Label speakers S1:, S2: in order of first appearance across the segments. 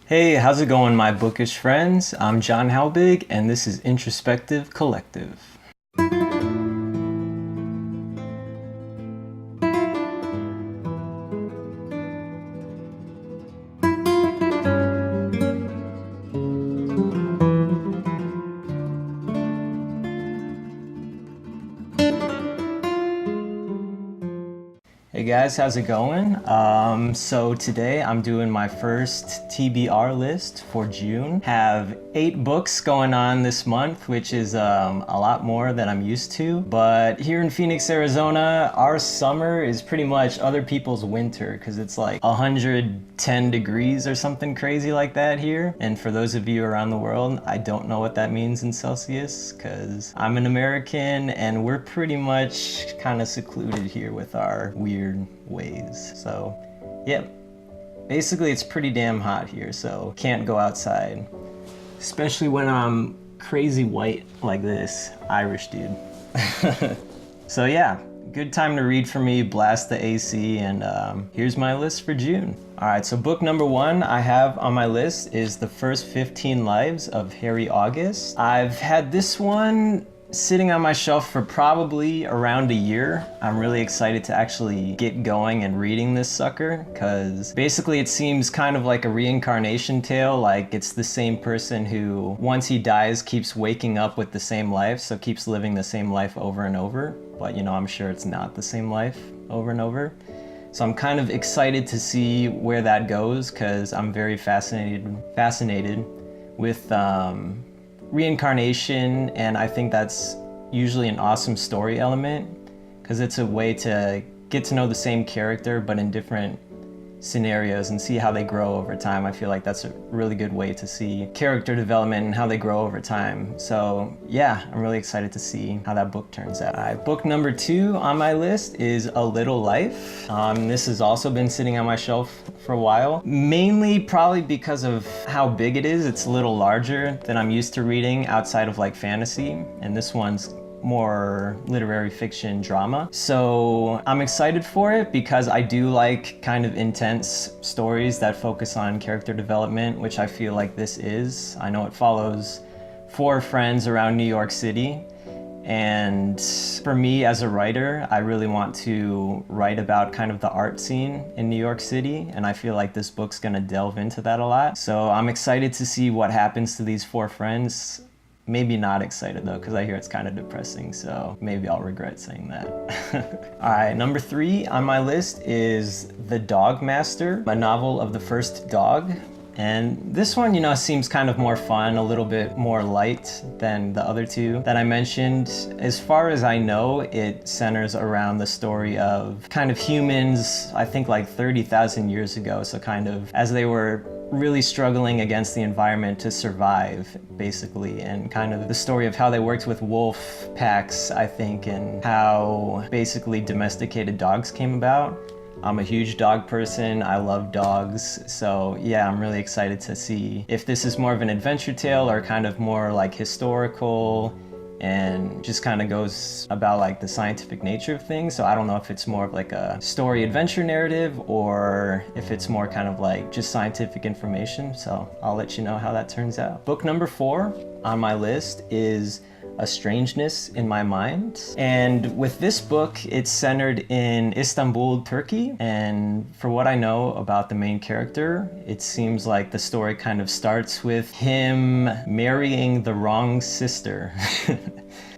S1: Hey, how's it going, my bookish friends? I'm John Halbig, and this is Introspective Collective. Hey guys, how's it going? So today I'm doing my first TBR list for June. Have 8 books going on this month, which is a lot more than I'm used to. But here in Phoenix, Arizona, our summer is pretty much other people's winter because it's like 110 degrees or something crazy like that here. And for those of you around the world, I don't know what that means in Celsius because I'm an American and we're pretty much kind of secluded here with our weird ways. So yeah, basically it's pretty damn hot here, so can't go outside, especially when I'm crazy white like this Irish dude. So yeah, good time to read for me, blast the AC, and here's my list for June. Alright, so book number 1 I have on my list is The First 15 Lives of Harry August. I've had this one sitting on my shelf for probably around a year. I'm really excited to actually get going and reading this sucker because basically it seems kind of like a reincarnation tale. Like it's the same person who, once he dies, keeps waking up with the same life, so keeps living the same life over and over. But you know, I'm sure it's not the same life over and over. So I'm kind of excited to see where that goes because I'm very fascinated with reincarnation, and I think that's usually an awesome story element because it's a way to get to know the same character but in different scenarios and see how they grow over time. I feel like that's a really good way to see character development and how they grow over time. So yeah, I'm really excited to see how that book turns out. Book number 2 on my list is A Little Life. This has also been sitting on my shelf for a while, mainly probably because of how big it is. It's a little larger than I'm used to reading outside of like fantasy, and this one's more literary fiction drama. So I'm excited for it because I do like kind of intense stories that focus on character development, which I feel like this is. I know it follows 4 friends around New York City, and for me as a writer, I really want to write about kind of the art scene in New York City, and I feel like this book's gonna delve into that a lot. So I'm excited to see what happens to these 4 friends. Maybe not excited though, because I hear it's kind of depressing, so maybe I'll regret saying that. Alright, number 3 on my list is The Dog Master, a novel of the first dog. And this one, you know, seems kind of more fun, a little bit more light than the other 2 that I mentioned. As far as I know, it centers around the story of kind of humans, I think like 30,000 years ago, so kind of as they were really struggling against the environment to survive, basically, and kind of the story of how they worked with wolf packs, I think, and how basically domesticated dogs came about. I'm a huge dog person, I love dogs, so yeah, I'm really excited to see if this is more of an adventure tale or kind of more like historical and just kind of goes about like the scientific nature of things. So I don't know if it's more of like a story adventure narrative or if it's more kind of like just scientific information. So I'll let you know how that turns out. Book number 4 on my list is A Strangeness in My Mind. And with this book, it's centered in Istanbul, Turkey. And for what I know about the main character, it seems like the story kind of starts with him marrying the wrong sister.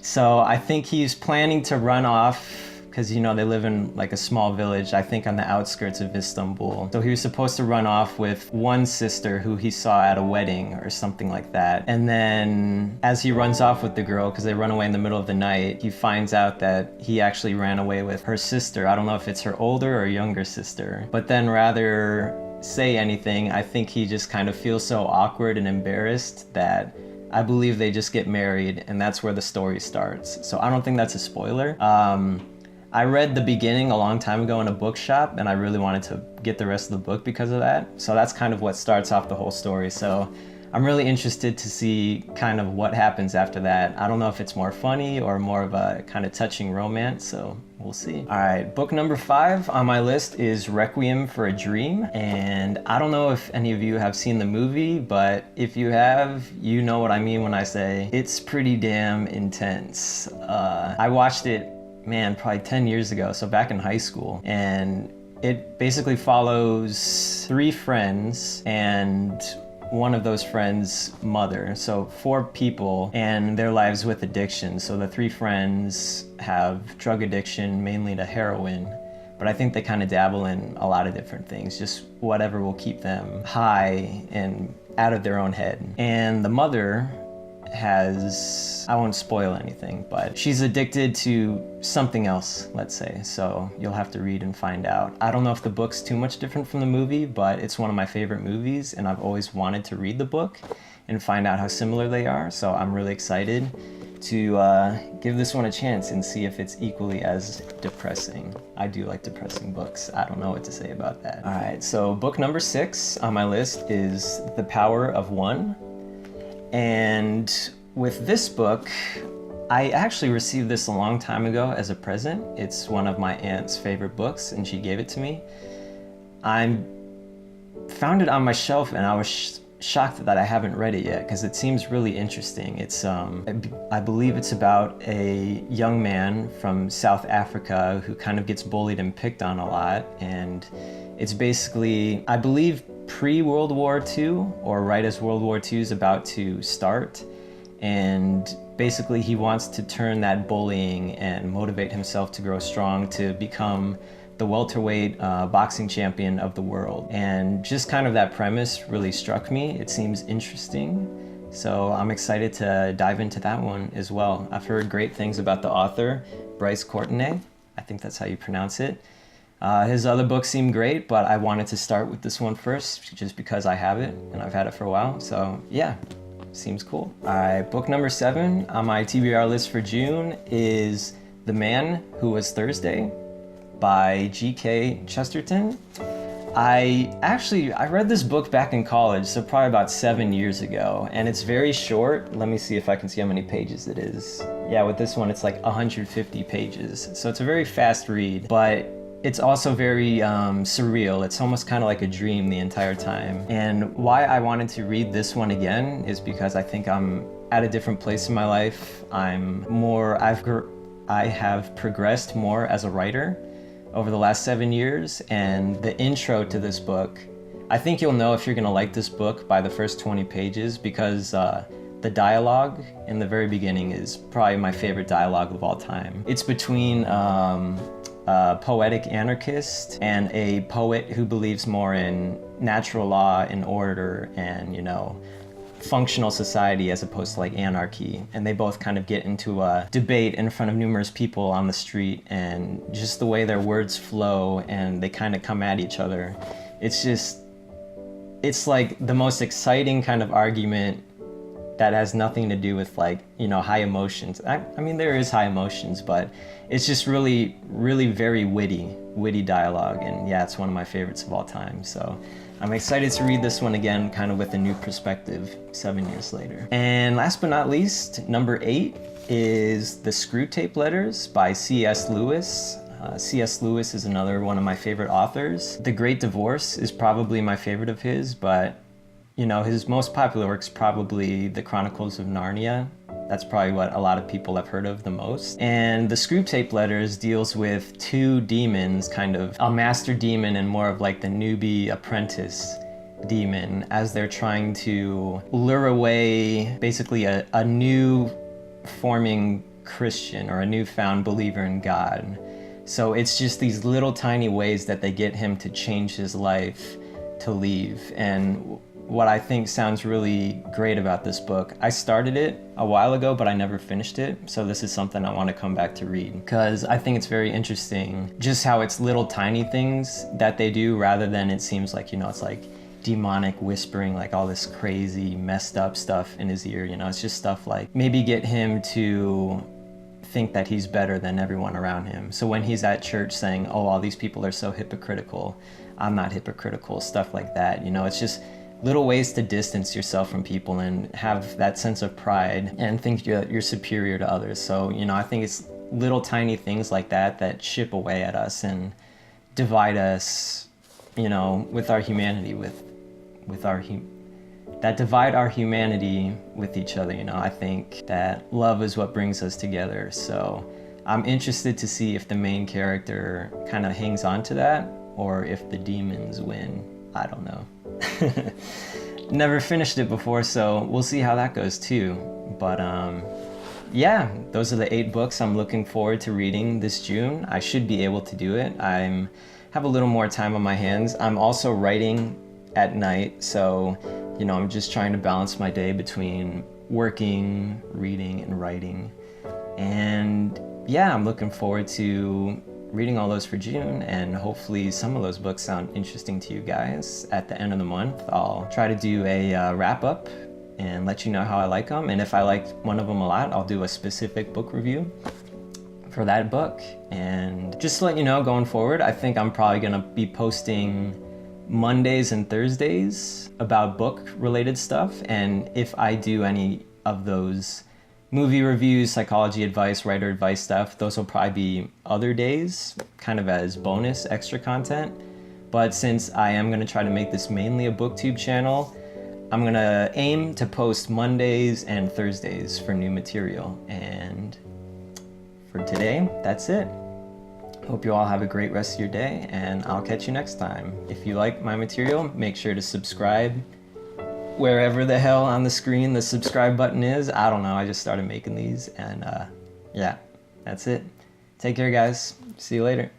S1: So I think he's planning to run off because, you know, they live in like a small village, I think on the outskirts of Istanbul. So he was supposed to run off with one sister who he saw at a wedding or something like that. And then as he runs off with the girl, because they run away in the middle of the night, he finds out that he actually ran away with her sister. I don't know if it's her older or younger sister. But then rather say anything, I think he just kind of feels so awkward and embarrassed that I believe they just get married, and that's where the story starts. So I don't think that's a spoiler. I read the beginning a long time ago in a bookshop, and I really wanted to get the rest of the book because of that. So that's kind of what starts off the whole story. So I'm really interested to see kind of what happens after that. I don't know if it's more funny or more of a kind of touching romance, so we'll see. All right, book number 5 on my list is Requiem for a Dream. And I don't know if any of you have seen the movie, but if you have, you know what I mean when I say it's pretty damn intense. I watched it, man, probably 10 years ago, so back in high school. And it basically follows 3 friends and one of those friends' mother. So 4 people and their lives with addiction. So the 3 friends have drug addiction, mainly to heroin, but I think they kind of dabble in a lot of different things, just whatever will keep them high and out of their own head. And the mother has, I won't spoil anything, but she's addicted to something else, let's say. So you'll have to read and find out. I don't know if the book's too much different from the movie, but it's one of my favorite movies, and I've always wanted to read the book and find out how similar they are. So I'm really excited to give this one a chance and see if it's equally as depressing. I do like depressing books. I don't know what to say about that. All right, so book number 6 on my list is The Power of One. And with this book, I actually received this a long time ago as a present. It's one of my aunt's favorite books, and she gave it to me. I found it on my shelf, and I was shocked that I haven't read it yet, because it seems really interesting. It's, I believe it's about a young man from South Africa who kind of gets bullied and picked on a lot, and it's basically, I believe, pre-World War II, or right as World War II is about to start. And basically he wants to turn that bullying and motivate himself to grow strong to become the welterweight boxing champion of the world. And just kind of that premise really struck me. It seems interesting. So I'm excited to dive into that one as well. I've heard great things about the author, Bryce Courtenay. I think that's how you pronounce it. His other books seem great, but I wanted to start with this one first just because I have it and I've had it for a while. So yeah, seems cool. All right, book number 7 on my TBR list for June is The Man Who Was Thursday by G.K. Chesterton. I read this book back in college, so probably about 7 years ago, and it's very short. Let me see if I can see how many pages it is. Yeah, with this one, it's like 150 pages. So it's a very fast read, but it's also very surreal. It's almost kind of like a dream the entire time. And why I wanted to read this one again is because I think I'm at a different place in my life. I have progressed more as a writer over the last 7 years, and the intro to this book, I think you'll know if you're gonna like this book by the first 20 pages, because the dialogue in the very beginning is probably my favorite dialogue of all time. It's between a poetic anarchist and a poet who believes more in natural law and order and, you know, functional society as opposed to like anarchy. And they both kind of get into a debate in front of numerous people on the street, and just the way their words flow and they kind of come at each other. It's like the most exciting kind of argument that has nothing to do with, like, you know, high emotions. I mean, there is high emotions, but it's just really, really very witty dialogue. And yeah, it's one of my favorites of all time. So I'm excited to read this one again, kind of with a new perspective 7 years later. And last but not least, number 8 is The Screwtape Letters by C.S. Lewis. C.S. Lewis is another one of my favorite authors. The Great Divorce is probably my favorite of his, but you know, his most popular work's probably The Chronicles of Narnia. That's probably what a lot of people have heard of the most. And The Screwtape Letters deals with 2 demons, kind of a master demon and more of like the newbie apprentice demon, as they're trying to lure away basically a new forming Christian or a newfound believer in God. So it's just these little tiny ways that they get him to change his life to leave. And what I think sounds really great about this book, I started it a while ago, but I never finished it. So this is something I want to come back to read, because I think it's very interesting just how it's little tiny things that they do, rather than it seems like, you know, it's like demonic whispering, like all this crazy messed up stuff in his ear. You know, it's just stuff like maybe get him to think that he's better than everyone around him. So when he's at church saying, oh, all these people are so hypocritical, I'm not hypocritical, stuff like that. You know, it's just little ways to distance yourself from people and have that sense of pride and think you're superior to others. So, you know, I think it's little tiny things like that that chip away at us and divide us, you know, with our humanity, that divide our humanity with each other. You know, I think that love is what brings us together. So I'm interested to see if the main character kind of hangs on to that or if the demons win. I don't know. Never finished it before, so we'll see how that goes too. But yeah, those are the 8 books I'm looking forward to reading this June. I should be able to do it. I have a little more time on my hands. I'm also writing at night, so you know, I'm just trying to balance my day between working, reading, and writing. And yeah, I'm looking forward to reading all those for June, and hopefully some of those books sound interesting to you guys. At the end of the month, I'll try to do a wrap-up and let you know how I like them. And if I like one of them a lot, I'll do a specific book review for that book. And just to let you know, going forward, I think I'm probably gonna be posting Mondays and Thursdays about book-related stuff. And if I do any of those movie reviews, psychology advice, writer advice stuff, those will probably be other days, kind of as bonus extra content. But since I am gonna try to make this mainly a booktube channel, I'm gonna aim to post Mondays and Thursdays for new material. And for today, that's it. Hope you all have a great rest of your day, and I'll catch you next time. If you like my material, make sure to subscribe wherever the hell on the screen the subscribe button is. I don't know, I just started making these, and yeah, that's it. Take care, guys. See you later.